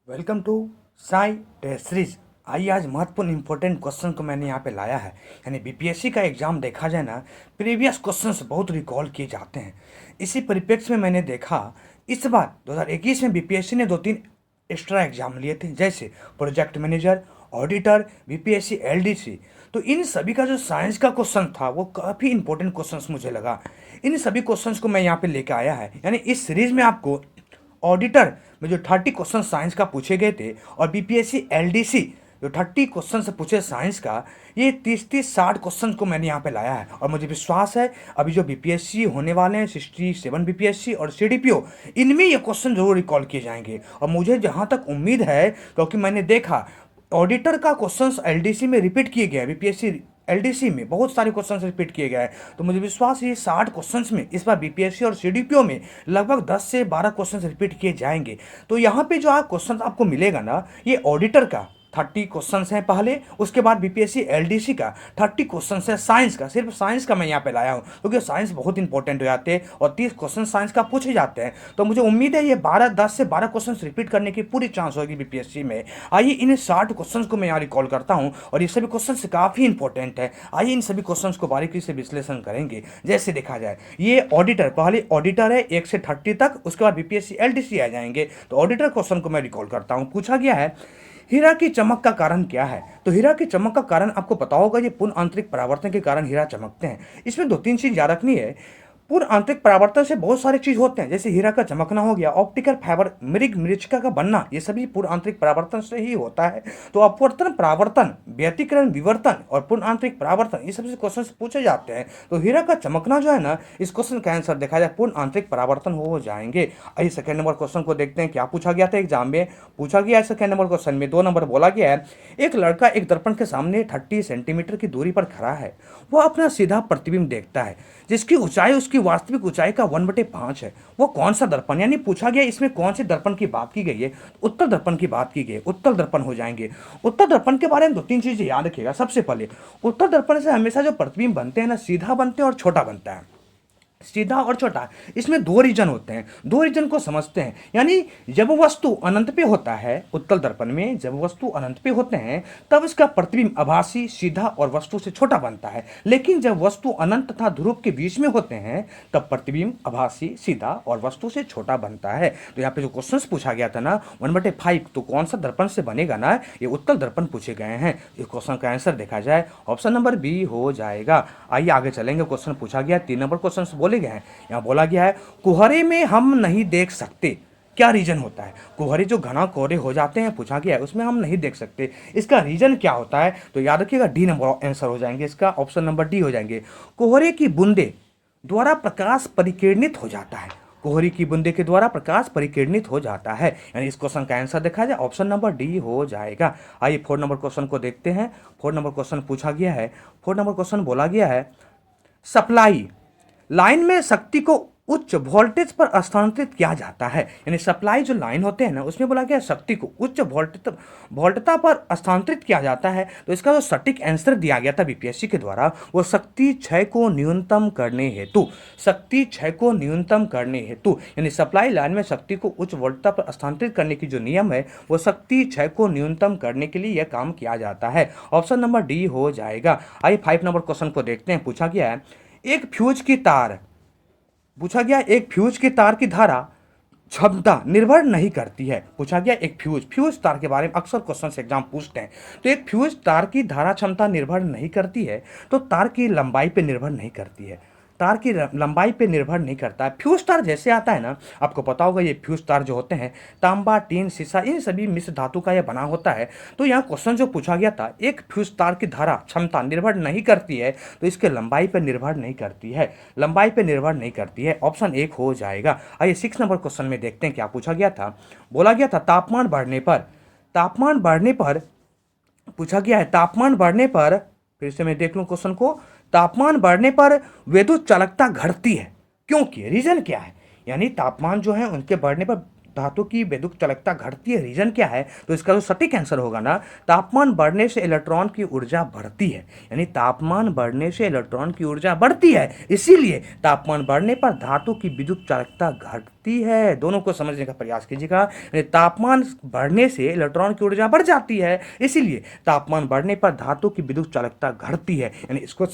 Welcome to Sai test series. आइए आज महत्वपूर्ण इंपॉर्टेंट क्वेश्चन को मैंने यहाँ पे लाया है। यानी बीपीएससी का एग्जाम देखा जाए ना, प्रीवियस क्वेश्चंस बहुत रिकॉल किए जाते हैं। इसी परिप्रेक्ष्य में मैंने देखा इस बार 2021 में बीपीएससी ने 2-3 एक्स्ट्रा एग्जाम लिए थे, जैसे project manager, auditor, BPSC LDC. तो इन सभी का जो साइंस का क्वेश्चन था वो काफ़ी इंपॉर्टेंट क्वेश्चन मुझे लगा। इन सभी क्वेश्चंस को मैं यहाँ पे लेकर आया है। यानी इस सीरीज में आपको ऑडिटर में जो 30 क्वेश्चन साइंस का पूछे गए थे और बीपीएससी एलडीसी जो 30 क्वेश्चन से पूछे साइंस का, ये 30-60 क्वेश्चन को मैंने यहाँ पे लाया है। और मुझे विश्वास है अभी जो बीपीएससी होने वाले हैं 67 बीपीएससी और सीडीपीओ, इनमें ये क्वेश्चन जरूर रिकॉल किए जाएंगे। और मुझे जहाँ तक उम्मीद है, क्योंकि मैंने देखा ऑडिटर का क्वेश्चन एलडीसी में रिपीट किए गए, बीपीएससी एलडीसी में बहुत सारे क्वेश्चंस रिपीट किए गए हैं। तो मुझे विश्वास है ये 60 क्वेश्चंस में इस बार बीपीएससी और सीडीपीओ में लगभग 10 से 12 क्वेश्चंस रिपीट किए जाएंगे। तो यहाँ पे जो क्वेश्चन आपको मिलेगा ना, ये ऑडिटर का 30 क्वेश्चंस हैं पहले, उसके बाद बीपीएससी एलडीसी का 30 क्वेश्चंस है साइंस का। सिर्फ साइंस का मैं यहाँ पे लाया हूँ क्योंकि साइंस बहुत इंपॉर्टेंट हो जाते हैं और 30 क्वेश्चन साइंस का पूछे जाते हैं। तो मुझे उम्मीद है ये 10 से 12 क्वेश्चन रिपीट करने की पूरी चांस होगी बीपीएससी में। आइए इन 60 क्वेश्चन को मैं यहाँ रिकॉल करता हूँ और ये सभी क्वेश्चन काफ़ी इंपॉर्टेंट है। आइए इन सभी क्वेश्चन को बारीकी से विश्लेषण करेंगे। जैसे देखा जाए, ये ऑडिटर पहले ऑडिटर है 1 से 30 तक, उसके बाद बीपीएससी एलडीसी आ जाएंगे। तो ऑडिटर क्वेश्चन को मैं रिकॉल करता हूँ। पूछा गया है हीरा की चमक का कारण क्या है। तो हीरा की चमक का कारण आपको पता होगा, ये पूर्ण आंतरिक परावर्तन के कारण हीरा चमकते हैं। इसमें 2-3 चीज याद रखनी है। पूर्ण आंतरिक परावर्तन से बहुत सारी चीज होते हैं, जैसे हीरा का चमकना हो गया, ऑप्टिकल फाइबर मृग मृच्छका का बनना, ये सभी पूर्ण आंतरिक परावर्तन से ही होता है। तो अपवर्तन, परावर्तन, व्यतिकरण, विवर्तन और पूर्ण आंतरिक परावर्तन, ये सभी क्वेश्चन पूछे जाते हैं। तो हीरा का चमकना जो है ना, इस क्वेश्चन का आंसर देखा जाए पूर्ण आंतरिक परावर्तन हो जाएंगे। आइए सेकंड नंबर क्वेश्चन को देखते हैं। क्या पूछा गया था एग्जाम में? पूछा गया है सेकंड नंबर क्वेश्चन में 2 नंबर बोला गया है, एक लड़का एक दर्पण के सामने 30 सेंटीमीटर की दूरी पर खड़ा है। वह अपना सीधा प्रतिबिंब देखता है जिसकी ऊंचाई उसकी वास्तविक ऊंचाई का 1/5 है। वो कौन सा दर्पण, यानी पूछा गया इसमें कौन से दर्पण की बात की गई है? उत्तल दर्पण की बात की गई है। उत्तल दर्पण हो जाएंगे। उत्तल दर्पण के बारे में 2-3 चीजें याद रखिएगा। सबसे पहले, उत्तल दर्पण से हमेशा जो प्रतिबिंब बनते हैं ना, सीधा बनते हैं और छोटा बनता है। सीधा और छोटा, इसमें 2 रीजन होते हैं। 2 रीजन को समझते हैं। यानी जब वस्तु अनंत पे होता है, उत्तल दर्पण में जब वस्तु अनंत पे होते हैं तब इसका प्रतिबिंब आभासी, सीधा और वस्तु से छोटा बनता है। लेकिन जब वस्तु अनंत तथा ध्रुव के बीच में होते हैं तब प्रतिबिंब आभासी, सीधा और वस्तु से छोटा बनता है। तो यहाँ पे जो क्वेश्चन पूछा गया था ना 1/5, तो कौन सा दर्पण से बनेगा ना, ये उत्तल दर्पण पूछे गए हैं। इस क्वेश्चन का आंसर देखा जाए ऑप्शन नंबर बी हो जाएगा। आइए आगे चलेंगे। क्वेश्चन पूछा गया 3 नंबर क्वेश्चन बोले गए हैं। यहां बोला गया है कुहरे में हम नहीं देख सकते, क्या रीजन होता है? कुहरे जो घना कोहरे हो जाते हैं, पूछा गया है, उसमें हम नहीं देख सकते, इसका रीजन क्या होता है? तो याद रखिएगा डी नंबर आंसर हो जाएंगे, इसका ऑप्शन नंबर डी हो जाएंगे। कोहरे की बूंदे द्वारा प्रकाश परिकिरणित हो जाता है। कोहरे की बूंदे के द्वारा प्रकाश परिकिरणित हो जाता है। यानी इस क्वेश्चन का आंसर देखा जाए ऑप्शन नंबर डी हो जाएगा। आइए 4 नंबर क्वेश्चन को देखते हैं। 4 नंबर क्वेश्चन पूछा गया है। 4 नंबर क्वेश्चन बोला गया है, सप्लाई लाइन में शक्ति को उच्च वोल्टेज पर स्थानांतरित किया जाता है। यानी सप्लाई जो लाइन होते हैं ना, उसमें बोला गया शक्ति को उच्च वोल्टता पर स्थानांतरित किया जाता है। तो इसका जो सटीक आंसर दिया गया था बीपीएससी के द्वारा, वो शक्ति क्षय को न्यूनतम करने हेतु, शक्ति क्षय को न्यूनतम करने हेतु, यानी सप्लाई लाइन में शक्ति को उच्च वोल्टता पर स्थानांतरित करने की जो नियम है, वो शक्ति क्षय को न्यूनतम करने के लिए यह काम किया जाता है। ऑप्शन नंबर डी हो जाएगा। आइए 5 नंबर क्वेश्चन को देखते हैं। पूछा गया है एक फ्यूज की तार, पूछा गया एक फ्यूज की तार की धारा क्षमता निर्भर नहीं करती है। पूछा गया एक फ्यूज तार के बारे में अक्सर क्वेश्चन एग्जाम पूछते हैं। तो एक फ्यूज तार की धारा क्षमता निर्भर नहीं करती है, तो तार की लंबाई पे निर्भर नहीं करती है। तार की लंबाई पे निर्भर नहीं करता है। फ्यूज तार जैसे आता है ना, आपको पता होगा ये फ्यूज तार जो होते हैं तांबा, टीन, शीशा, इन सभी मिश्र धातु का यह बना होता है। तो यहाँ क्वेश्चन जो पूछा गया था, एक फ्यूज तार की धारा क्षमता निर्भर नहीं करती है, तो इसके लंबाई पर निर्भर नहीं करती है, लंबाई पर निर्भर नहीं करती है। ऑप्शन 1 हो जाएगा। आइए 6 नंबर क्वेश्चन में देखते हैं क्या पूछा गया था। बोला गया था तापमान बढ़ने पर, तापमान बढ़ने पर पूछा गया है, तापमान बढ़ने पर, फिर से मैं देख लूं क्वेश्चन को, तापमान बढ़ने पर विद्युत चालकता घटती है, क्योंकि रीजन क्या है? यानी तापमान जो है उनके बढ़ने पर धातु की विद्युत चालकता घटती है, रीजन क्या है? तो इसका जो सटीक आंसर होगा ना, तापमान बढ़ने से इलेक्ट्रॉन की ऊर्जा बढ़ती है, यानी तापमान बढ़ने से इलेक्ट्रॉन की ऊर्जा बढ़ती है, इसीलिए तापमान बढ़ने पर धातु की विद्युत चालकता घटती है। दोनों को समझने का प्रयास कीजिएगा। यानी तापमान बढ़ने से इलेक्ट्रॉन की ऊर्जा बढ़ जाती है, इसीलिए तापमान बढ़ने पर धातु की विद्युत चालकता घटती है। यानी इसको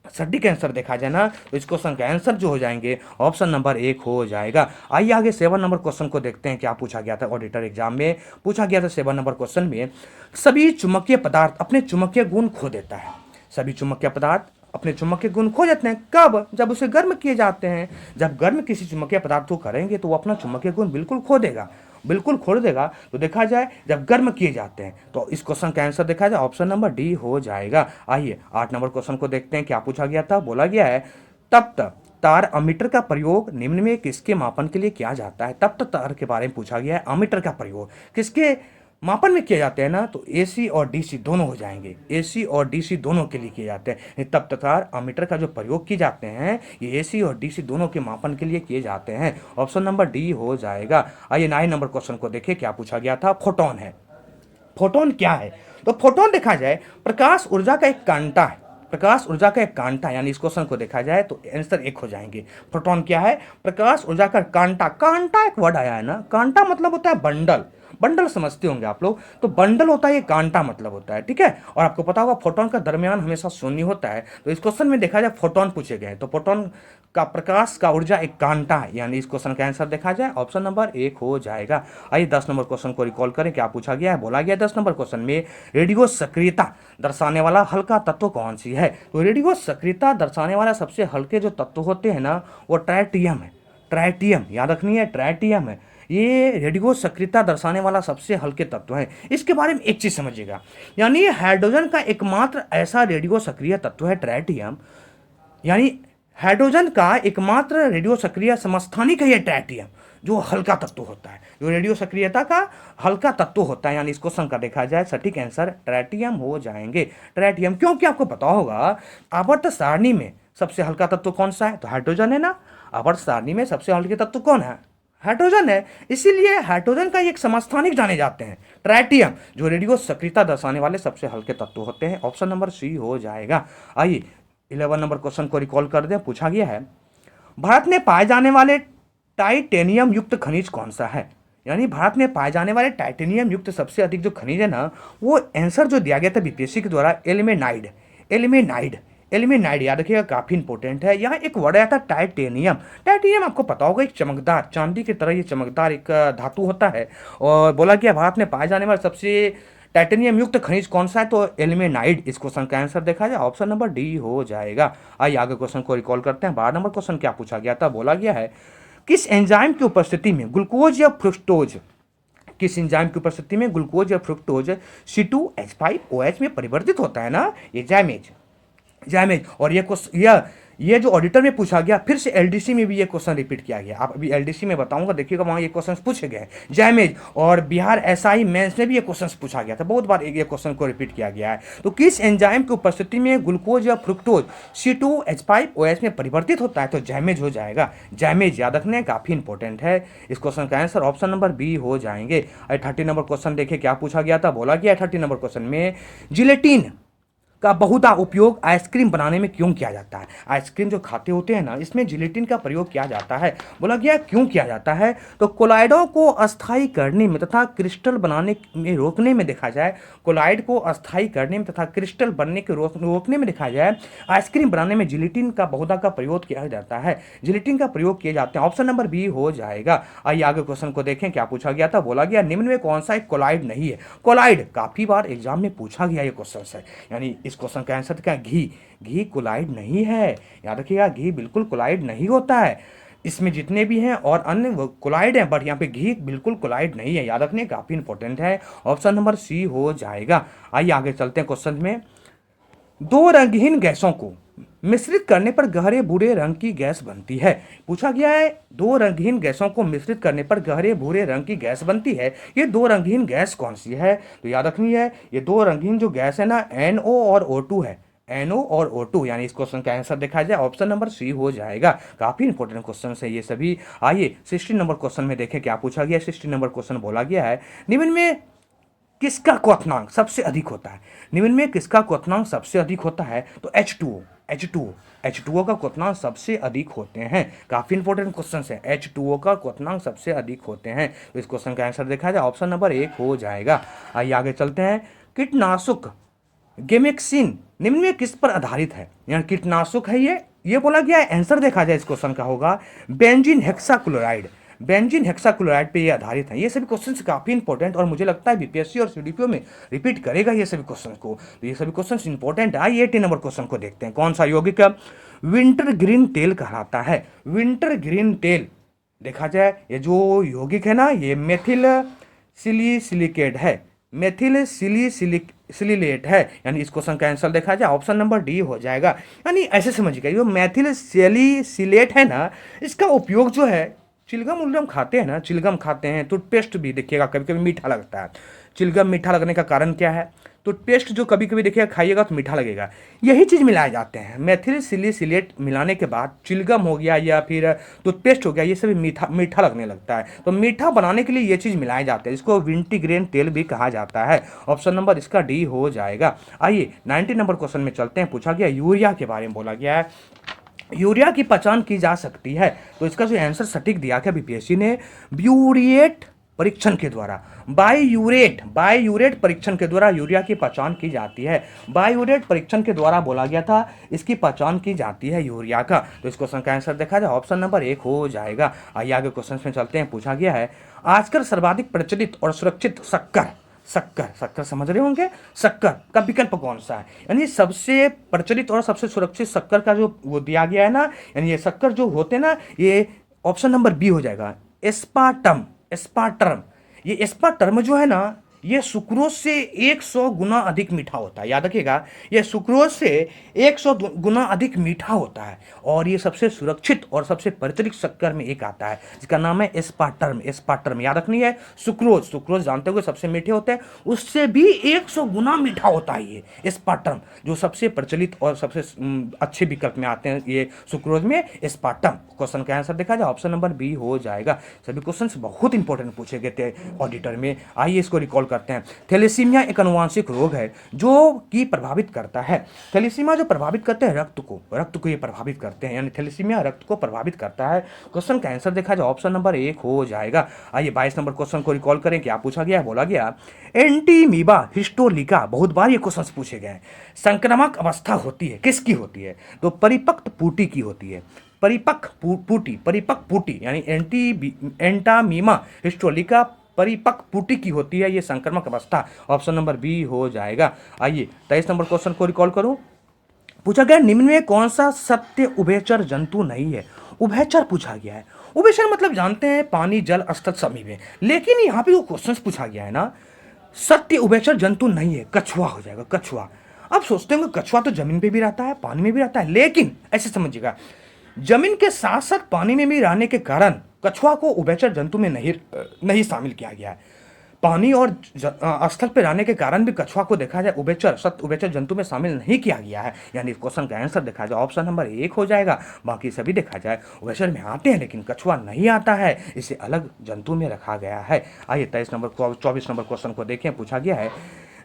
सटीक आंसर देखा जाए ना, तो इस क्वेश्चन का आंसर जो हो जाएंगे ऑप्शन नंबर 1 हो जाएगा। आइए आगे 7 नंबर क्वेश्चन को देखते हैं, क्या पूछा गया था। ऑडिटर एग्जाम में पूछा गया था 7 नंबर क्वेश्चन में, सभी चुंबकीय पदार्थ अपने चुंबकीय गुण खो देता है। सभी चुंबकीय पदार्थ अपने चुंबकीय गुण खो जाते हैं, कब? जब उसे गर्म किए जाते हैं। जब गर्म किसी चुंबकीय पदार्थ को करेंगे तो वो अपना चुंबकीय गुण बिल्कुल खो देगा, बिल्कुल खो देगा। तो देखा जाए जब गर्म किए जाते हैं, तो इस क्वेश्चन का आंसर देखा जाए ऑप्शन नंबर डी हो जाएगा। आइए 8 नंबर क्वेश्चन को देखते हैं, क्या पूछा गया था। बोला गया है तप्त तार अमीटर का प्रयोग निम्न में किसके मापन के लिए किया जाता है। तप्त तार के बारे में पूछा गया है, अमीटर का प्रयोग किसके मापन में किए जाते हैं ना, तो एसी और डीसी दोनों हो जाएंगे, एसी और डीसी दोनों के लिए किए जाते हैं। तप्त तार अमीटर का जो प्रयोग किए जाते हैं, ये एसी और डीसी दोनों के मापन के लिए किए जाते हैं। ऑप्शन नंबर डी हो जाएगा। आइए 9 नंबर क्वेश्चन को देखिए, क्या पूछा गया था। फोटोन है। फोटोन क्या है? तो फोटोन देखा जाए प्रकाश ऊर्जा का एक कांटा है, प्रकाश ऊर्जा का एक कांटा, यानी इस क्वेश्चन को देखा जाए तो आंसर 1 हो जाएंगे। फोटोन क्या है? प्रकाश ऊर्जा का कांटा। कांटा एक वर्ड आया है ना, कांटा मतलब होता है बंडल, बंडल समझते होंगे आप लोग, तो बंडल होता है, ये कांटा मतलब होता है, ठीक है। और आपको पता होगा फोटोन का दरमियान हमेशा शून्य होता है। तो इस क्वेश्चन में देखा जाए फोटोन पूछे गए, तो फोटोन का प्रकाश का ऊर्जा एक कांटा है, यानी इस क्वेश्चन का आंसर देखा जाए ऑप्शन नंबर 1 हो जाएगा। आइए 10 नंबर क्वेश्चन को रिकॉल करें, क्या पूछा गया है। बोला गया 10 नंबर क्वेश्चन में रेडियो सक्रियता दर्शाने वाला हल्का तत्व कौन सी है। तो रेडियो सक्रियता दर्शाने वाला सबसे हल्के जो तत्व होते हैं ना, वो ट्राइटियम है। ट्राइटियम याद रखनी है, ट्राइटियम है, ये रेडियो सक्रियता दर्शाने वाला सबसे हल्के तत्व है। इसके बारे में एक चीज समझिएगा, यानी हाइड्रोजन का एकमात्र ऐसा रेडियो सक्रिय तत्व है ट्राइटियम, यानी हाइड्रोजन का एकमात्र रेडियो सक्रिय समस्थानिक है ये ट्राइटियम, जो हल्का तत्व होता है, जो रेडियो सक्रियता का हल्का तत्व होता है। यानी इस क्वेश्चन का देखा जाए सटीक आंसर ट्राइटियम हो जाएंगे। ट्राइटियम, क्योंकि आपको पता होगा आवर्त सारणी में सबसे हल्का तत्व कौन सा है, तो हाइड्रोजन है ना। आवर्त सारणी में सबसे हल्के तत्व कौन है, हाइड्रोजन है, इसीलिए हाइड्रोजन का एक समस्थानिक जाने जाते हैं ट्राइटियम, जो रेडियो सक्रियता दर्शाने वाले सबसे हल्के तत्व होते हैं। ऑप्शन नंबर सी हो जाएगा। आइए 11 नंबर क्वेश्चन को रिकॉल कर दें, पूछा गया है भारत में पाए जाने वाले टाइटेनियम युक्त खनिज कौन सा है। यानी भारत में पाए जाने वाले टाइटेनियम युक्त सबसे अधिक जो खनिज है ना, वो आंसर जो दिया गया था बीपीएससी के द्वारा एल्मेनाइड, एल्मेनाइड, एल्मेनाइड याद रखिएगा, काफी इंपॉर्टेंट है। यहाँ एक वर्ड आया था टाइटेनियम। टाइटेनियम आपको पता होगा एक चमकदार चांदी की तरह ये चमकदार एक धातु होता है। और बोला गया भारत में पाए जाने वाला सबसे टाइटेनियम युक्त खनिज कौन सा है, तो एल्मेनाइड। इस क्वेश्चन का आंसर देखा जाए ऑप्शन नंबर डी हो जाएगा। आइए आगे क्वेश्चन को रिकॉल करते हैं। 12 नंबर क्वेश्चन क्या पूछा गया था। बोला गया है किस एंजाइम की उपस्थिति में ग्लूकोज या फ्रुक्टोज, किस एंजाइम की उपस्थिति में ग्लूकोज या फ्रुक्टोज C2H5OH में परिवर्तित होता है ना, ये जैमेज, जैमेज। और ये जो ऑडिटर में पूछा गया, फिर से एलडीसी में भी ये क्वेश्चन रिपीट किया गया। आप अभी एलडीसी में बताऊंगा, देखिएगा वहाँ ये क्वेश्चन पूछे गए जैमेज। और बिहार एसआई मेंस में भी ये क्वेश्चन पूछा गया था, बहुत बार ये क्वेश्चन को रिपीट किया गया है। तो किस एंजाइम की उपस्थिति में ग्लूकोज या फ्रुक्टोज C2H5OH में परिवर्तित होता है, तो जैमेज हो जाएगा। जैमेज याद रखने काफी इंपॉर्टेंट है। इस क्वेश्चन का आंसर ऑप्शन नंबर बी हो जाएंगे। 30 नंबर क्वेश्चन देखिए, क्या पूछा गया था। बोला गया 30 नंबर क्वेश्चन में जिलेटिन का बहुधा उपयोग आइसक्रीम बनाने में क्यों किया जाता है। आइसक्रीम जो खाते होते हैं ना, इसमें जिलेटिन का प्रयोग किया जाता है। बोला गया क्यों किया जाता है, तो कोलाइडों को अस्थायी करने में तथा क्रिस्टल बनाने में रोकने में देखा जाए, कोलाइड को अस्थायी करने में तथा क्रिस्टल बनने के रोकने में देखा जाए, आइसक्रीम बनाने में जिलेटिन का बहुधा का प्रयोग किया जाता है, जिलेटिन का प्रयोग किए जाते हैं। ऑप्शन नंबर बी हो जाएगा। आइए आगे क्वेश्चन को देखें, क्या पूछा गया था। बोला गया निम्न में कौन सा एक कोलाइड नहीं है। कोलाइड काफी बार एग्जाम में पूछा गया ये क्वेश्चन है, यानी इस क्वेश्चन का आंसर क्या, घी। घी कोलाइड नहीं है, याद रखिएगा, घी बिल्कुल कोलाइड नहीं होता है। इसमें जितने भी हैं और अन्य कोलाइड हैं, बट यहाँ पे घी बिल्कुल कोलाइड नहीं है, याद रखने काफी इंपॉर्टेंट है। ऑप्शन नंबर सी हो जाएगा। आइए आगे चलते हैं क्वेश्चन में। दो रंगहीन गैसों को मिश्रित करने पर गहरे भूरे रंग की गैस बनती है। पूछा गया है दो रंगहीन गैसों को मिश्रित करने पर गहरे भूरे रंग की गैस बनती है, ये दो रंगहीन गैस कौन सी है। तो याद रखनी है, ये दो रंगहीन जो गैस है ना, NO और O2 है, NO और O2, यानी इस क्वेश्चन का आंसर देखा जाए ऑप्शन नंबर सी हो जाएगा। काफी इंपॉर्टेंट क्वेश्चन है ये सभी। आइए 60 नंबर क्वेश्चन में देखें क्या पूछा गया। 60 नंबर क्वेश्चन बोला गया है, निम्न में किसका क्वथनांक सबसे अधिक होता है। निम्न में किसका क्वथनांक सबसे अधिक होता है, तो H2O का क्वथनांक सबसे अधिक होते हैं। काफी इंपॉर्टेंट क्वेश्चन है, H2O का क्वथनांक सबसे अधिक होते हैं। तो इस क्वेश्चन का आंसर देखा जाए ऑप्शन नंबर 1 हो जाएगा। आइए आगे चलते हैं। कीटनाशक गेमेक्सिन निम्न में किस पर आधारित है, यानी कीटनाशक है ये बोला गया है। आंसर देखा जाए इस क्वेश्चन का होगा बेंजीन हेक्साक्लोराइड। बेंजीन हेक्साक्लोराइड पे ये आधारित है। ये सभी क्वेश्चन काफी इंपॉर्टेंट और मुझे लगता है बीपीएससी और सीडीपीओ में रिपीट करेगा ये सभी क्वेश्चन को। तो ये सभी क्वेश्चन इंपॉर्टेंट है। आइए 80 नंबर क्वेश्चन को देखते हैं। कौन सा यौगिक विंटर ग्रीन तेल कहलाता है। विंटर ग्रीन तेल देखा जाए ये जो यौगिक है ना, ये मेथिल सिलिसिलिकेट है, मेथिल सिलिलेट है, यानी इस क्वेश्चन का आंसर देखा जाए ऑप्शन नंबर डी हो जाएगा। यानी ऐसे समझिएगा, जो मेथिल सिलिसिलेट है ना, इसका उपयोग जो है चिलगम उलगम खाते हैं ना, चिलगम खाते हैं, टूथपेस्ट भी देखिएगा कभी कभी मीठा लगता है। चिलगम मीठा लगने का कारण क्या है, टूथपेस्ट जो कभी कभी देखिएगा खाइएगा तो मीठा लगेगा, यही चीज़ मिलाए जाते हैं। मेथिल सिलिसिलेट मिलाने के बाद चिलगम हो गया या फिर टूथपेस्ट हो गया, ये सभी मीठा लगने लगता है। तो मीठा बनाने के लिए ये चीज़ मिलाए जाते हैं, इसको विंटीग्रेन तेल भी कहा जाता है। ऑप्शन नंबर इसका डी हो जाएगा। आइए 90 नंबर क्वेश्चन में चलते हैं। पूछा गया यूरिया के बारे में बोला गया है, यूरिया की पहचान की जा सकती है। तो इसका जो आंसर सटीक दिया गया बीपीएससी ने, ब्यूरिएट परीक्षण के द्वारा, बाईयूरेट परीक्षण के द्वारा यूरिया की पहचान की जाती है। बाईयूरेट परीक्षण के द्वारा बोला गया था, इसकी पहचान की जाती है यूरिया का। तो इस क्वेश्चन का आंसर देखा जाए ऑप्शन नंबर 1 हो जाएगा। आइए आगे क्वेश्चन में चलते हैं। पूछा गया है आजकल सर्वाधिक प्रचलित और सुरक्षित शक्कर समझ रहे होंगे, शक्कर का विकल्प कौन सा है, यानी सबसे प्रचलित और सबसे सुरक्षित शक्कर का जो वो दिया गया है ना, यानी ये शक्कर जो होते हैं ना, ये ऑप्शन नंबर बी हो जाएगा, एस्पार्टम। ये एस्पार्टम जो है ना, ये सुक्रोज से 100 गुना अधिक मीठा होता है। याद रखिएगा, ये सुक्रोज से 100 गुना अधिक मीठा होता है और ये सबसे सुरक्षित और सबसे प्रचलित शक्कर में एक आता है, जिसका नाम है एस्पार्टम। याद रखनी है, सुक्रोज जानते हो सबसे मीठे होते हैं, उससे भी 100 गुना मीठा होता है ये एस्पार्टम, जो सबसे प्रचलित और सबसे अच्छे विकल्प में आते हैं ये सुक्रोज में, एस्पार्टम। क्वेश्चन का आंसर देखा जाए ऑप्शन नंबर बी हो जाएगा। सभी क्वेश्चन बहुत इंपॉर्टेंट पूछे गए थे ऑडिटर में। आइए इसको रिकॉल करते हैं। थैलेसीमिया एक अनुवांशिक रोग है जो कि प्रभावित करता है, थैलेसीमिया जो प्रभावित करते हैं रक्त को ये प्रभावित करते हैं, यानी थैलेसीमिया रक्त को प्रभावित करता है। क्वेश्चन का आंसर देखा जाए ऑप्शन नंबर 1 हो जाएगा। आइए 22 नंबर क्वेश्चन को रिकॉल करें। क्या पूछा गया, बोला गया एंटीमीबा हिस्टोलिका, बहुत बार ये क्वेश्चन पूछे गए, संक्रामक अवस्था होती है, किसकी होती है, तो परिपक्व पूटी की होती है। परिपक्व पूटी यानी एंटामीमा हिस्टोलिका परिपक्व पुटी की होती है, ये संक्रामक अवस्था। ऑप्शन नंबर बी हो जाएगा। आइए 23 नंबर क्वेश्चन को रिकॉल करूं। पूछा गया निम्न में कौन सा सत्य उभयचर जंतु नहीं है। उभयचर पूछा गया है, उभयचर मतलब जानते हैं पानी जल स्थल सभी में, लेकिन यहाँ पे जो क्वेश्चन पूछा गया है ना, सत्य उभयचर जंतु नहीं है, कछुआ हो जाएगा, कछुआ। अब सोचते होंगे कछुआ तो जमीन पे भी रहता है, पानी में भी रहता है, लेकिन ऐसे समझिएगा, जमीन के साथ साथ पानी में भी रहने के कारण कछुआ को उभयचर जंतु में नहीं शामिल किया गया है। पानी और स्थल पर रहने के कारण भी कछुआ को देखा जाए उभयचर जंतु में शामिल नहीं किया गया है, यानी क्वेश्चन का आंसर देखा जाए ऑप्शन नंबर 1 हो जाएगा। बाकी सभी देखा जाए उभयचर में आते हैं, लेकिन कछुआ नहीं आता है, इसे अलग जंतु में रखा गया है। आइए 24 नंबर क्वेश्चन को देखें। पूछा गया है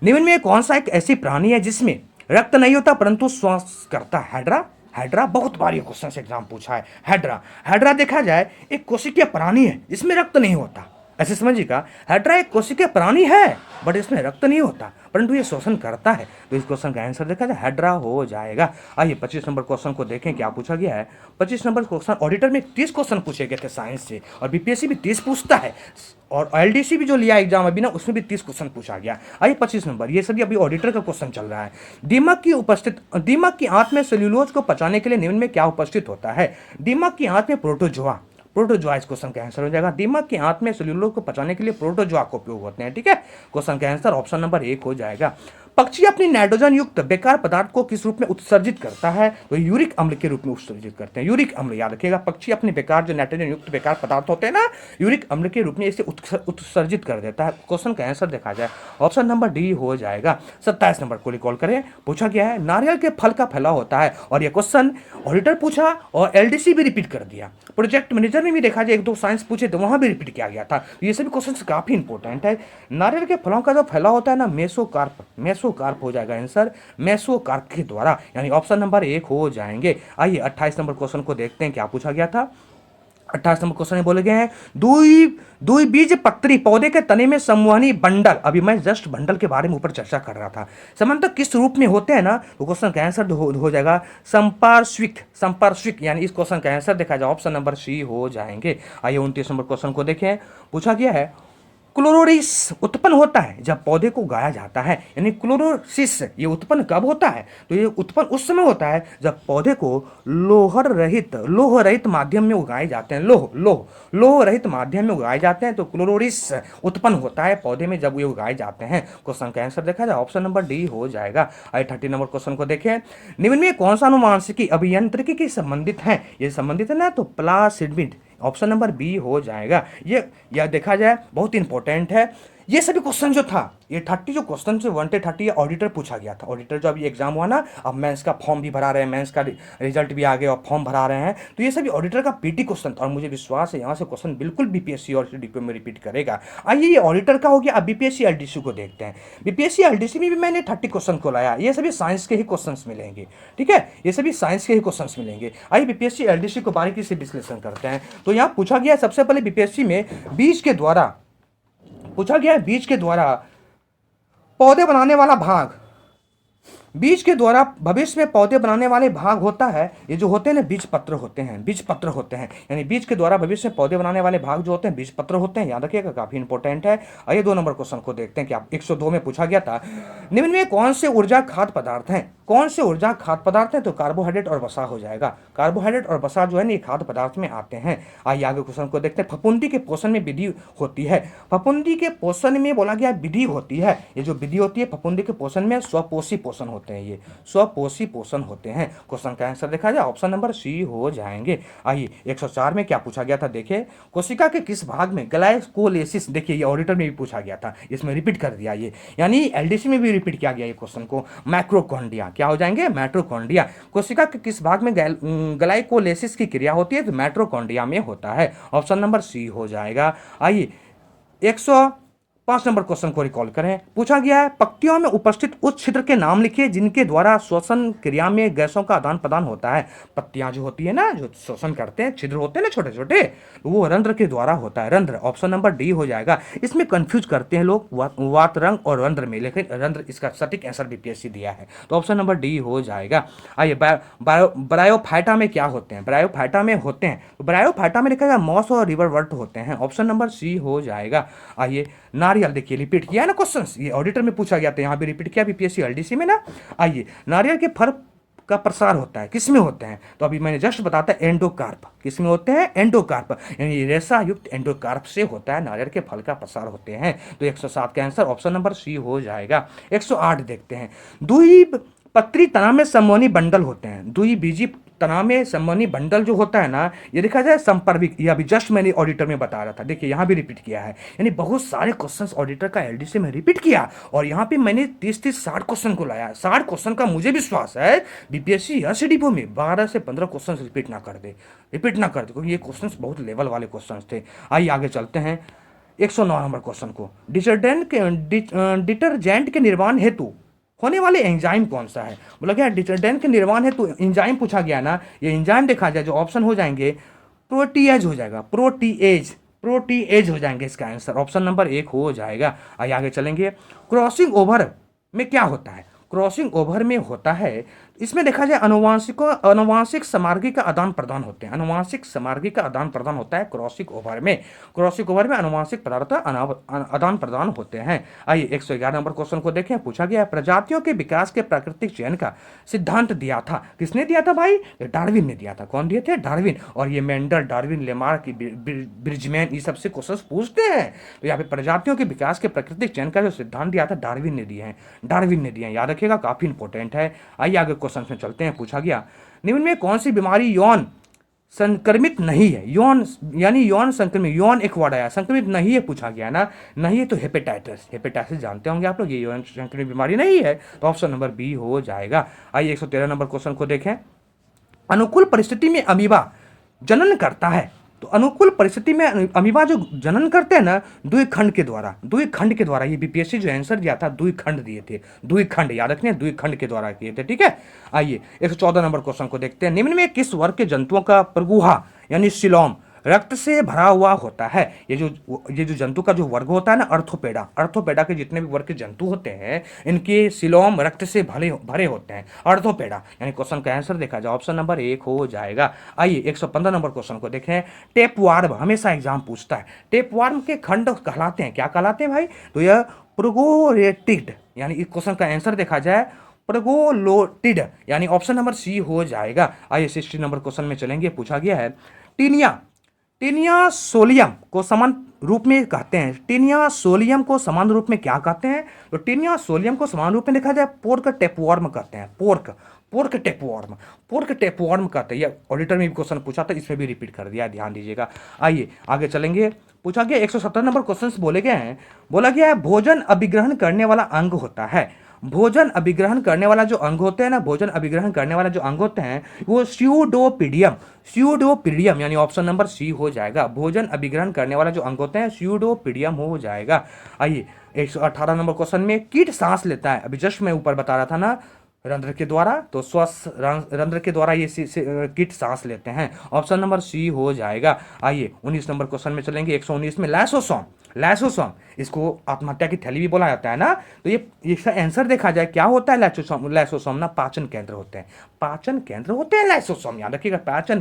निम्न में कौन सा एक ऐसी प्राणी है जिसमें रक्त नहीं होता परंतु श्वास करता है। हाइड्रा बहुत बार ये क्वेश्चन से एग्जाम पूछा है। हाइड्रा देखा जाए एक कोशिकीय प्राणी है जिसमें रक्त नहीं होता, ऐसे समझिएगा, हाइड्रा एक कोशिकीय प्राणी है बट इसमें रक्त नहीं होता परंतु ये शोषण करता है। तो इस क्वेश्चन का आंसर देखा जाए हाइड्रा हो जाएगा। आइए 25 नंबर क्वेश्चन को देखें क्या पूछा गया है। 25 नंबर क्वेश्चन ऑडिटर में 30 क्वेश्चन पूछे गए थे साइंस से, और बीपीएससी भी 30 पूछता है, और एलडीसी भी जो लिया एग्जाम अभी ना, उसमें भी 30 क्वेश्चन पूछा गया। आइए 25 नंबर, ये सभी अभी ऑडिटर का क्वेश्चन चल रहा है। दीमक की आंत में सेल्यूलोज को पचाने के लिए निम्न में क्या उपस्थित होता है। दीमक की आंत में प्रोटोजोआ इस क्वेश्चन का आंसर हो जाएगा। दीमक की आंत में सेल्यूलोज को पचाने के लिए प्रोटोजोआ का उपयोग होते हैं, ठीक है। क्वेश्चन का आंसर ऑप्शन नंबर 1 हो जाएगा। पक्षी अपनी नाइट्रोजन युक्त बेकार पदार्थ को किस रूप में उत्सर्जित करता है? तो यूरिक अम्ल के रूप में उत्सर्जित करते हैं। यूरिक अम्ल याद रखिएगा, पक्षी अपने बेकार जो नाइट्रोजन युक्त बेकार पदार्थ होते हैं ना, यूरिक अम्ल के रूप में इसे उत्सर्जित कर देता है। क्वेश्चन का आंसर देखा जाए ऑप्शन नंबर डी हो जाएगा। 27 नंबर को रिकॉल करें, पूछा गया है नारियल के फल का फैलाव होता है, और यह क्वेश्चन ऑडिटर पूछा और एलडीसी भी रिपीट कर दिया। प्रोजेक्ट मैनेजर में भी देखा जाए 1-2 साइंस पूछे तो वहां भी रिपीट किया गया था। तो ये सभी क्वेश्चन काफी इंपॉर्टेंट है। नारियल के फलों का जो फैलाव होता है ना, मेसोकार्प हो जाएगा आंसर, मेसोकार्प के द्वारा, यानी ऑप्शन नंबर 1 हो जाएंगे। आइए 28 नंबर क्वेश्चन को देखते हैं क्या पूछा गया था। 28 नंबर क्वेश्चन में बोले गए हैं दुई बीज पत्री पौधे के तने में संवहनी बंडल, अभी मैं जस्ट बंडल के बारे में ऊपर चर्चा कर रहा था, समांतर किस रूप में होते हैं ना, तो क्वेश्चन का आंसर हो जाएगा संपार्श्विक, यानी इस क्वेश्चन का आंसर देखा जाए ऑप्शन नंबर सी हो जाएंगे। आइए 29 नंबर क्वेश्चन को देखें, पूछा गया है क्लोरोरिस उत्पन्न होता है जब पौधे को उगाया जाता है, यानी क्लोरोसिस ये उत्पन्न कब होता है? तो ये उत्पन्न उस समय होता है जब पौधे को लोह रहित माध्यम में उगाए जाते हैं। लोह रहित माध्यम में उगाए जाते हैं, तो क्लोरोरिस उत्पन्न होता है पौधे में जब ये उगाए जाते हैं। क्वेश्चन का आंसर देखा जाए ऑप्शन नंबर डी हो जाएगा। 30 नंबर क्वेश्चन को देखें, निम्न में कौन सा अनुवांशिकी अभियांत्रिकी के संबंधित है? ये संबंधित है ना, तो प्लासिमिड, ऑप्शन नंबर बी हो जाएगा। यह देखा जाए बहुत इंपॉर्टेंट है। ये सभी क्वेश्चन जो था, ये 30 जो क्वेश्चन से 1 से 30 ऑडिटर पूछा गया था। ऑडिटर जो अभी एग्जाम हुआ ना, अब मेंस का फॉर्म भी भरा रहे हैं, मेंस का रिजल्ट भी आ गया और फॉर्म भरा रहे हैं, तो ये सभी ऑडिटर का पीटी क्वेश्चन था, और मुझे विश्वास है यहाँ से क्वेश्चन बिल्कुल बीपीएससी और डीपीओ में रिपीट करेगा। आइए ये ऑडिटर का हो गया, अब बीपीएससी एलडीसी को देखते हैं। बीपीएससी एलडीसी में भी मैंने 30 क्वेश्चन को लाया, ये सभी साइंस के ही क्वेश्चन मिलेंगे, ठीक है, ये सभी साइंस के ही क्वेश्चन मिलेंगे। आइए बीपीएससी एलडीसी को बारीकी से विश्लेषण करते हैं। तो यहाँ पूछा गया सबसे पहले बीपीएससी में बीज के द्वारा पूछा गया, बीज के द्वारा पौधे बनाने वाला भाग, बीज के द्वारा भविष्य में पौधे बनाने वाले भाग होता है, ये जो होते हैं ना बीज पत्र होते हैं, यानी बीज के द्वारा भविष्य में पौधे बनाने वाले भाग जो होते हैं बीज पत्र होते हैं, याद रखिएगा काफी इंपॉर्टेंट है। आइए 2 नंबर क्वेश्चन को देखते हैं कि आप 102 में पूछा गया था, निम्न में कौन से ऊर्जा खाद्य पदार्थ हैं? तो कार्बोहाइड्रेट और वसा हो जाएगा। कार्बोहाइड्रेट और वसा जो है ना, ये खाद्य पदार्थ में आते हैं। आइए आगे क्वेश्चन को देखते हैं, फफूंदी के पोषण में विधि होती है। फफूंदी के पोषण में बोला गया विधि होती है, ये जो विधि होती है फफूंदी के पोषण में स्वपोषी पोषण होते हैं, ये स्वपोषी पोषण होते हैं। क्वेश्चन का आंसर देखा जाए ऑप्शन नंबर सी हो जाएंगे। आइए 104 में क्या पूछा गया था, देखिए कोशिका के किस भाग में ग्लाइकोलाइसिस, देखिए ये ऑडिटर में भी पूछा गया था, इसमें रिपीट कर दिया ये, यानी एलडीसी में भी रिपीट किया गया ये क्वेश्चन को। माइटोकॉन्ड्रिया क्या हो जाएंगे? माइटोकॉन्ड्रिया। कोशिका के किस भाग में ग्लाइकोलाइसिस की क्रिया होती है? तो माइटोकॉन्ड्रिया में होता है, ऑप्शन नंबर सी हो जाएगा। आइए 105 नंबर क्वेश्चन को रिकॉल करें, पूछा गया है पत्तियों में उपस्थित उस छिद्र के नाम लिखिए जिनके द्वारा श्वसन क्रिया में गैसों का आदान प्रदान होता है। पत्तियां जो होती है ना, जो श्वसन करते हैं, छिद्र होते हैं ना छोटे छोटे, वो रंध्र के द्वारा होता है, रंध्र, ऑप्शन नंबर डी हो जाएगा। इसमें कंफ्यूज करते हैं लोग वातरंग और रंध्र में, लेकिन रंध्र इसका सटीक आंसर बीपीएससी दिया है, तो ऑप्शन नंबर डी हो जाएगा। आइए ब्रायोफाइटा में क्या होते हैं? ब्रायोफाइटा में होते हैं, तो ब्रायोफाइटा में लिखा गया मॉस और रिवरवर्ट होते हैं, ऑप्शन नंबर सी हो जाएगा। आइए नारियल, देखिए रिपीट किया है ना क्वेश्चंस, ये ऑडिटर में पूछा गया था, यहाँ भी रिपीट किया बीपीएससी एलडीसी में ना। आइए नारियल के फल का प्रसार होता है, किसमें होते हैं? तो अभी मैंने जस्ट बताया एंडोकार्प, किसमें होते हैं? एंडोकार्प, यानी रेशा युक्त एंडोकार्प से होता है नारियल के फल का प्रसार होते हैं। तो 107 का आंसर ऑप्शन नंबर सी हो जाएगा। 108 देखते हैं, द्विपत्री तना में समोनी बंडल होते हैं, द्विबीजी तना में संवहनी बंडल जो होता है ना, ये देखा जाए संपर्विक, ये अभी जस्ट मैंने ऑडिटर में बता रहा था, देखिए यहाँ भी रिपीट किया है, यानी बहुत सारे क्वेश्चंस ऑडिटर का एलडीसी में रिपीट किया, और यहाँ पे मैंने 30-60 क्वेश्चन को लाया। 60 क्वेश्चन का मुझे विश्वास है बीपीएससी या सीडीपो में 12 से 15 क्वेश्चन रिपीट ना कर दे, क्योंकि ये क्वेश्चन बहुत लेवल वाले क्वेश्चन थे। आइए आगे चलते हैं 109 नंबर क्वेश्चन को, डिटर्जेंट के निर्माण हेतु होने वाले एंजाइम कौन सा है? बोला गया डिटर्जेंट के निर्माण हेतु एंजाइम पूछा गया ना, ये एंजाइम देखा जाए जो ऑप्शन हो जाएंगे प्रोटीएज हो जाएगा, प्रोटीएज हो जाएंगे इसका आंसर, ऑप्शन नंबर 1 हो जाएगा। आइए आगे चलेंगे, क्रॉसिंग ओवर में क्या होता है? क्रॉसिंग ओवर में होता है इसमें देखा जाए अनुवांशिक सामग्री का आदान प्रदान होते हैं, अनुवांशिक सामग्री का आदान प्रदान होता है क्रॉसिक ओवर में अनुवांशिक पदार्थ आदान प्रदान होते हैं। आइए 111 नंबर क्वेश्चन को देखें। पूछा गया प्रजातियों के विकास के प्राकृतिक चयन का सिद्धांत दिया था, किसने दिया था भाई? डार्विन ने दिया था। कौन दिए थे? डार्विन। और ये मेंडल, डार्विन, लेमार्क, ब्रिजमैन, ये सबसे क्वेश्चन पूछते हैं। तो यहाँ पे प्रजातियों के विकास के प्राकृतिक चयन का जो सिद्धांत दिया था डार्विन ने दिए हैं, याद रखिएगा, काफी इंपॉर्टेंट है। आइए आगे क्वेश्चन में चलते हैं। पूछा गया निम्न में कौन सी बीमारी यौन संक्रमित नहीं है? यौन यानी यौन संक्रमित, यौन एक वर्ड आया, संक्रमित नहीं है पूछा गया ना, नहीं है तो हेपेटाइटिस जानते होंगे आप लोग, ये यौन संक्रमित बीमारी नहीं है, तो ऑप्शन नंबर बी हो जाएगा। आइए 113 नंबर क्वेश्चन को देखें। अनुकूल परिस्थिति में अमीबा जनन करता है, तो अनुकूल परिस्थिति में अमीबा जो जनन करते हैं ना द्विखंड के द्वारा, ये बीपीएससी जो आंसर दिया था द्विखंड दिए थे, द्विखंड याद रखने, द्विखंड के द्वारा किए थे, ठीक है। आइए 114 नंबर क्वेश्चन को देखते हैं। निम्न में किस वर्ग के जंतुओं का प्रगुहा यानी सिलोम रक्त से भरा हुआ होता है? ये जो जंतु का जो वर्ग होता है ना, अर्थोपेडा के जितने भी वर्ग के जंतु होते हैं इनके सिलोम रक्त से भरे होते हैं, अर्थोपेडा। यानी क्वेश्चन का आंसर देखा जाए ऑप्शन नंबर 1 हो जाएगा। आइए 115 नंबर क्वेश्चन को देखें। टेपवार्म हमेशा एग्जाम पूछता है, टेपवार्म के खंड कहलाते हैं, क्या कहलाते हैं भाई? तो यह प्रोगोरेटिड, यानी इस क्वेश्चन का आंसर देखा जाए प्रोगोलोटिड, यानी ऑप्शन नंबर सी हो जाएगा। आइए 60 नंबर क्वेश्चन में चलेंगे। पूछा गया है टीनिया सोलियम को समान रूप में कहते हैं, टीनिया सोलियम को समान रूप में क्या कहते हैं? तो टीनिया सोलियम को समान रूप में देखा जाए पोर्क टेपवर्म कहते हैं, पोर्क टेपवर्म कहते हैं। ये ऑडिटर में भी क्वेश्चन पूछा था, इसमें भी रिपीट कर दिया, ध्यान दीजिएगा। आइए आगे चलेंगे। पूछा गया 117 नंबर क्वेश्चन बोला गया है भोजन अभिग्रहण करने वाला अंग होता है, भोजन अभिग्रहण करने वाला जो अंग होते हैं ना, वो स्यूडोपीडियम, यानी ऑप्शन नंबर सी हो जाएगा। भोजन अभिग्रहण करने वाला जो अंग होते हैं स्यूडोपीडियम हो जाएगा। आइए 118 नंबर क्वेश्चन में कीट सांस लेता है, अभी जस्ट मैं ऊपर बता रहा था ना रंध्र के द्वारा, तो श्वास रंध्र के द्वारा ये कीट सांस लेते हैं, ऑप्शन नंबर सी हो जाएगा। आइए 19 नंबर क्वेश्चन में चलेंगे। 119 में लाइसोसोम, इसको आत्महत्या की थैली भी बोला जाता है ना, तो ये इसका आंसर देखा जाए क्या होता है? लाइसोसोम ना पाचन केंद्र होते हैं, लाइसोसोम याद रखिएगा, पाचन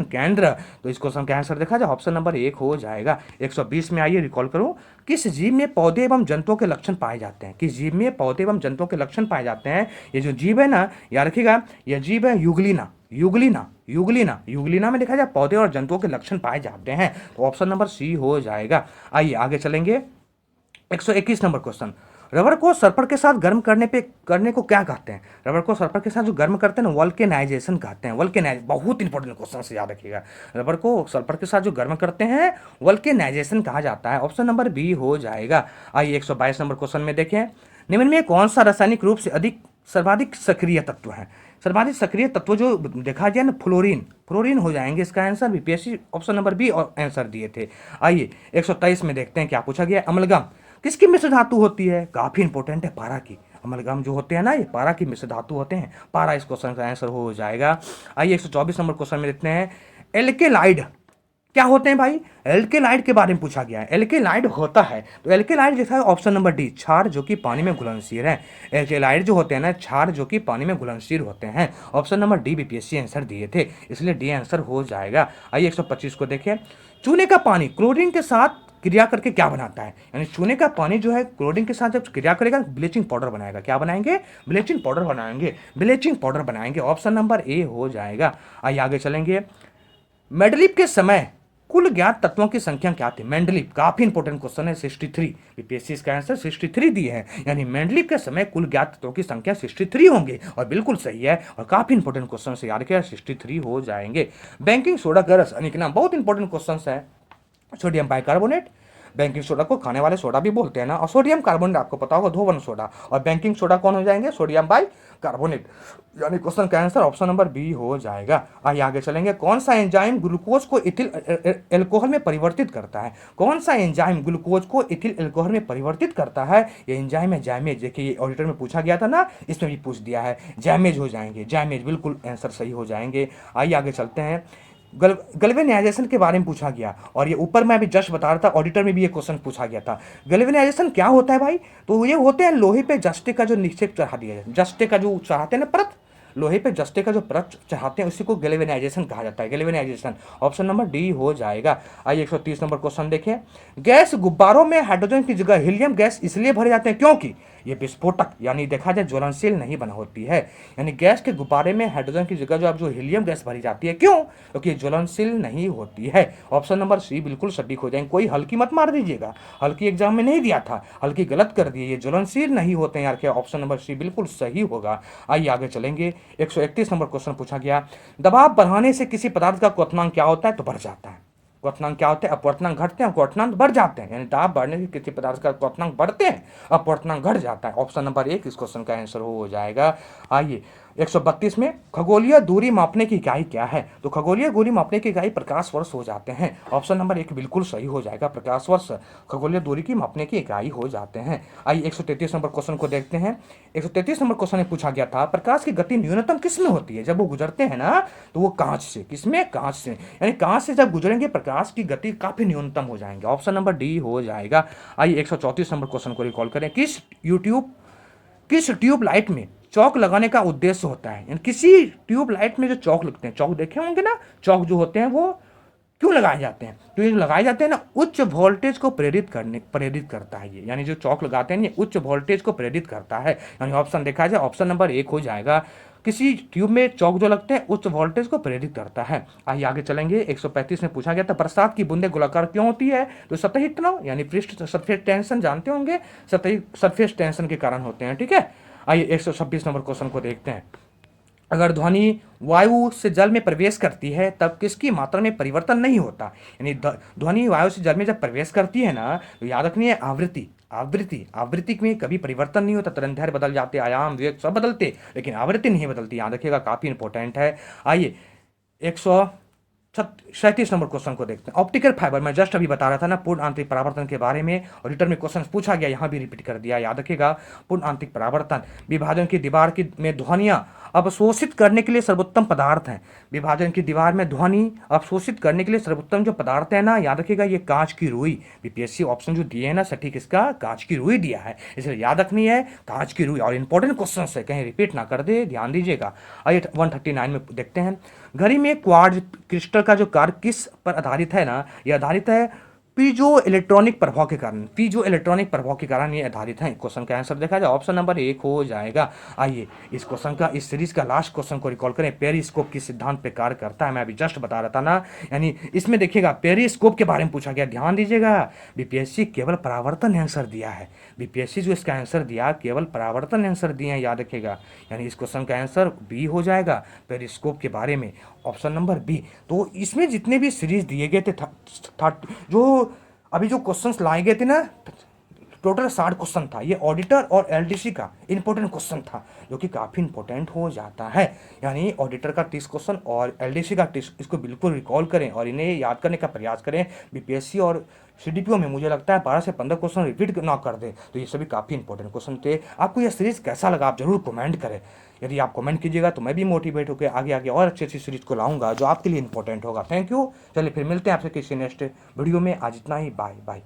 केंद्र। तो इस क्वेश्चन का आंसर देखा जाए ऑप्शन नंबर 1 हो जाएगा। 120 में आइए रिकॉल करो, किस जीव में पौधे एवं जंतुओं के लक्षण पाए जाते हैं? ये जो जीव है ना, याद रखिएगा, यह जीव है यूग्लिना में देखा जाए पौधे और जंतुओं के लक्षण पाए जाते हैं, तो ऑप्शन नंबर सी हो जाएगा। आइए आगे चलेंगे। 121 नंबर क्वेश्चन। रबर को सल्फर के साथ गर्म करने को क्या कहते हैं? रबर को सल्फर के साथ जो गर्म करते हैं ना, वल्केनाइजेशन कहते हैं। बहुत इंपॉर्टेंट क्वेश्चन से याद रखिएगा, रबर को सल्फर के साथ जो गर्म करते हैं वल्केनाइजेशन कहा जाता है, ऑप्शन नंबर बी हो जाएगा। आइए 122 नंबर क्वेश्चन में देखें। निम्न में कौन सा रासायनिक रूप से सर्वाधिक सक्रिय तत्व है? सर्वाधिक सक्रिय तत्व जो देखा जाए ना, फ्लोरीन हो जाएंगे इसका answer, BPSC option number B और आंसर दिए थे। आइए 123 में देखते हैं क्या पूछा गया। अमलगम किसकी मिश्र धातु होती है? काफी इंपॉर्टेंट है, पारा की। अमलगम जो होते हैं ना, ये पारा की मिश्र धातु होते हैं, पारा इस क्वेश्चन का आंसर हो जाएगा। आइए 124 नंबर क्वेश्चन में देखते हैं। एल्केलाइड क्या होते हैं भाई? एल्केलाइड के बारे में पूछा गया है। एल्केलाइड होता है, तो एल्केलाइड जैसा है ऑप्शन नंबर डी, क्षार जो कि पानी में घुलनशील है। एल्केलाइड जो होते हैं ना, क्षार जो कि पानी में घुलनशील होते हैं, option number D BPSC answer दिए थे, इसलिए डी आंसर हो जाएगा। आइए 125 को देखें। चूने का पानी क्लोरीन के साथ क्रिया करके क्या बनाता है? यानी चूने का पानी जो है क्लोरीन के साथ जब क्रिया करेगा ब्लीचिंग पाउडर बनाएगा। क्या बनाएंगे? ब्लीचिंग पाउडर बनाएंगे, ऑप्शन नंबर ए हो जाएगा। आइए आगे चलेंगे। मेंडलीव के समय कुल ज्ञात तत्वों की संख्या क्या थी? मेंडलीव काफी इंपॉर्टेंट क्वेश्चन है, 63, बीपीएससी इसका आंसर 63 दिए हैं, यानी मेंडलीव के समय कुल ज्ञात तत्वों की संख्या 63 होंगे, और बिल्कुल सही है, और काफी इंपॉर्टेंट क्वेश्चन से याद किया, 63 हो जाएंगे। बैंकिंग सोडा का रस अनिक नाम, बहुत इंपॉर्टेंट क्वेश्चन है। सोडियम बाइकार्बोनेट, बैंकिंग सोडा को खाने वाले सोडा भी बोलते हैं ना, और सोडियम कार्बोनेट आपको पता होगा धोवन सोडा, और बैंकिंग सोडा कौन हो जाएंगे? सोडियम बाइकार्बोनेट, यानी क्वेश्चन का आंसर ऑप्शन नंबर बी हो जाएगा। आइए आगे चलेंगे। कौन सा एंजाइम ग्लूकोज को इथिल एल्कोहल में परिवर्तित करता है? कौन सा एंजाइम ग्लूकोज को इथिल एल्कोहल में परिवर्तित करता है? ये एंजाइम है जैमेज, देखिए ये ऑडिटर में पूछा गया था ना, इसमें भी पूछ दिया है, जैमेज हो जाएंगे, जैमेज बिल्कुल आंसर सही हो जाएंगे। आइए आगे चलते हैं। गैल्वेनाइजेशन के बारे में पूछा गया। और ये ऊपर मैं अभी जस्ट बता रहा था, ऑडिटर में भी ये क्वेश्चन पूछा गया था। गैल्वेनाइजेशन क्या होता है भाई? तो ये होते हैं लोहे पे जस्टे का जो निक्षेप चढ़ा दिया जाए, जस्टे का जो चढ़ाते हैं ना परत, लोहे पे जस्टे का जो परत चढ़ाते हैं उसी को गैल्वेनाइजेशन कहा जाता है, गैल्वेनाइजेशन। ऑप्शन नंबर डी हो जाएगा। आइए 130 नंबर क्वेश्चन देखें। गैस गुब्बारों में हाइड्रोजन की जगह हीलियम गैस इसलिए भरे जाते हैं क्योंकि ये विस्फोटक यानी देखा जाए ज्वलनशील नहीं बना होती है। यानी गैस के गुब्बारे में हाइड्रोजन की जगह जो अब जो हीलियम गैस भरी जाती है, क्यों? क्योंकि ये ज्वलनशील नहीं होती है। ऑप्शन नंबर सी बिल्कुल सटीक हो जाएंगे। कोई हल्की मत मार दीजिएगा, हल्की एग्जाम में नहीं दिया था, हल्की गलत कर दिए। ये ज्वलनशील नहीं होते हैं यार। क्या ऑप्शन नंबर सी बिल्कुल सही होगा। आइए आगे चलेंगे। 131 नंबर क्वेश्चन पूछा गया। दबाव बढ़ाने से किसी पदार्थ का क्वथनांक क्या होता है? तो बढ़ जाता है। क्वथनांक क्या होते हैं? अपवर्तनांक घटते हैं, क्वथनांक बढ़ जाते हैं। यानी दाब बढ़ने से किसी पदार्थ का क्वथनांक बढ़ते हैं, अपवर्तनांक घट जाता है। ऑप्शन नंबर एक इस क्वेश्चन का आंसर हो जाएगा। आइए 132 में खगोलीय दूरी मापने की इकाई क्या है? तो खगोलीय दूरी मापने की इकाई प्रकाश वर्ष हो जाते हैं। ऑप्शन नंबर एक बिल्कुल सही हो जाएगा। प्रकाश वर्ष खगोलीय दूरी की मापने की इकाई हो जाते हैं। आइए 133 नंबर क्वेश्चन को देखते हैं। 133 नंबर क्वेश्चन में पूछा गया था प्रकाश की गति न्यूनतम किस में होती है? जब वो गुजरते हैं ना तो वो कांच से, किसमें? कांच से। यानी कांच से जब गुजरेंगे प्रकाश की गति काफी न्यूनतम हो जाएंगे। ऑप्शन नंबर डी हो जाएगा। आइए 134 नंबर क्वेश्चन को रिकॉल करें। किस ट्यूब लाइट में चौक लगाने का उद्देश्य होता है? यानी किसी ट्यूब लाइट में जो चौक लगते हैं, चौक देखे होंगे ना, चौक जो होते हैं वो क्यों लगाए जाते हैं? तो ये लगाए जाते हैं ना उच्च वोल्टेज को प्रेरित करता है ये। यानी जो चौक लगाते हैं ये उच्च वोल्टेज को प्रेरित करता है। यानी ऑप्शन देखा जाए ऑप्शन नंबर एक हो जाएगा। किसी ट्यूब में चौक जो लगते हैं उच्च वोल्टेज को प्रेरित करता है। आइए आगे चलेंगे। 135 में पूछा गया था बरसात की बूंदें गोलाकार क्यों होती है? तो सतही तनाव यानी पृष्ठ सरफेस टेंशन जानते होंगे, सतही सरफेस टेंशन के कारण होते हैं। ठीक है। आइए 126 नंबर क्वेश्चन को देखते हैं। अगर ध्वनि वायु से जल में प्रवेश करती है तब किसकी मात्रा में परिवर्तन नहीं होता? यानी ध्वनि वायु से जल में जब प्रवेश करती है ना तो याद रखनी है आवृत्ति में कभी परिवर्तन नहीं होता। तरंगदैर्घ्य बदल जाते, आयाम, वेग सब बदलते, लेकिन आवृत्ति नहीं बदलती। याद रखिएगा, काफी इंपॉर्टेंट है। आइए 137 नंबर क्वेश्चन को देखते हैं। ऑप्टिकल फाइबर मैं जस्ट अभी बता रहा था ना पूर्ण आंतरिक परावर्तन के बारे में, और रिटर्न में क्वेश्चन पूछा गया, यहाँ भी रिपीट कर दिया। याद रखिएगा, पूर्ण आंतरिक परावर्तन विभाजन की दीवार की में ध्वनियाँ अवशोषित करने के लिए सर्वोत्तम पदार्थ हैं। विभाजन की दीवार में ध्वनि अवशोषित करने के लिए सर्वोत्तम जो पदार्थ है ना, याद रखिएगा ये कांच की रुई। बीपीएससी ऑप्शन जो दिए है ना सटीक इसका कांच की रुई दिया है, इसलिए याद रखनी है कांच की रुई। और इंपॉर्टेंट क्वेश्चन है, कहीं रिपीट ना कर दे, ध्यान दीजिएगा। आइए 139 में देखते हैं। घड़ी में क्वार्ट्ज क्रिस्टल का जो कार्य किस पर आधारित है ना, यह आधारित है पीजो इलेक्ट्रॉनिक प्रभाव के कारण। पीजो इलेक्ट्रॉनिक प्रभाव के कारण ये आधारित है। क्वेश्चन का आंसर देखा जाए ऑप्शन नंबर एक हो जाएगा। आइए इस क्वेश्चन का, इस सीरीज का लास्ट क्वेश्चन को रिकॉल करें। पेरिस्कोप किस सिद्धांत पे कार्य करता है? मैं अभी जस्ट बता रहा था ना, यानी इसमें देखिएगा पेरिस्कोप के बारे में पूछा गया। ध्यान दीजिएगा, बीपीएससी केवल परावर्तन आंसर दिया है। बीपीएससी जो इसका आंसर दिया केवल परावर्तन आंसर दिए हैं, याद रखिएगा। यानी इस क्वेश्चन का आंसर बी हो जाएगा, पेरिस्कोप के बारे में, ऑप्शन नंबर बी। तो इसमें जितने भी सीरीज दिए गए थे जो अभी जो क्वेश्चंस लाए गए थे ना, टोटल 60 क्वेश्चन था। ये ऑडिटर और एलडीसी का इंपॉर्टेंट क्वेश्चन था, जो कि काफ़ी इंपॉर्टेंट हो जाता है। यानी ऑडिटर का 30 क्वेश्चन और एलडीसी का 30, इसको बिल्कुल रिकॉल करें और इन्हें याद करने का प्रयास करें। बीपीएससी और सीडीपीओ में मुझे लगता है 12 से 15 क्वेश्चन रिपीट ना कर दे, तो ये सभी काफ़ी इंपॉर्टेंट क्वेश्चन थे। आपको यह सीरीज कैसा लगा आप जरूर कमेंट करें। यदि आप कमेंट कीजिएगा तो मैं भी मोटिवेट होकर आगे आगे और अच्छी अच्छी सीरीज को लाऊंगा जो आपके लिए इंपॉर्टेंट होगा। Thank you. चलिए फिर मिलते हैं आपसे किसी नेक्स्ट वीडियो में। आज इतना ही, बाय बाय।